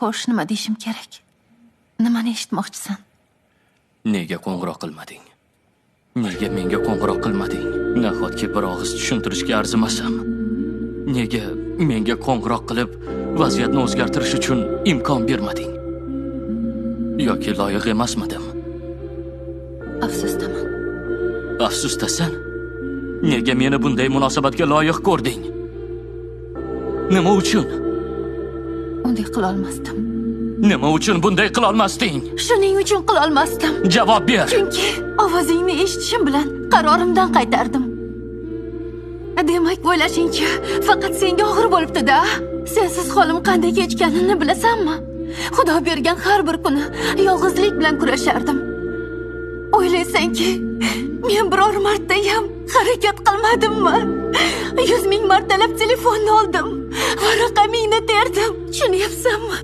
Xo'sh, nima deyishim kerak? Nimani eshitmoqchisan? Nega qo'ng'iroq qilmading? Nega menga qo'ng'iroq qilmading? Nahotki bir og'iz tushuntirishga arzimasam? Nega menga qo'ng'iroq qilib, vaziyatni o'zgartirish uchun imkon bermading? Yoki loyiq emasmidim? Afsusdaman. Afsusdasan? Nega meni bunday munosabatga loyiq ko'rding? Nima uchun? Unday qila olmasdim. Nima uchun bunday qila olmasding? Shuning uchun qila olmasdim. Javob ber. Chunki ovozingni eshitishim bilan qarorimdan qaytardim. Demak, o'ylashingcha, faqat senga og'ir bo'libdi-da. Sensiz holim qanday kechganini bilasanmi? Xudo bergan har bir kuni yolg'izlik bilan kurashardim. O'ylaysanki, men biror marta ham harakat qilmadimmi? 100 ming martalab telefonni oldim va raqamingni terdim. Tushunyapsanmi?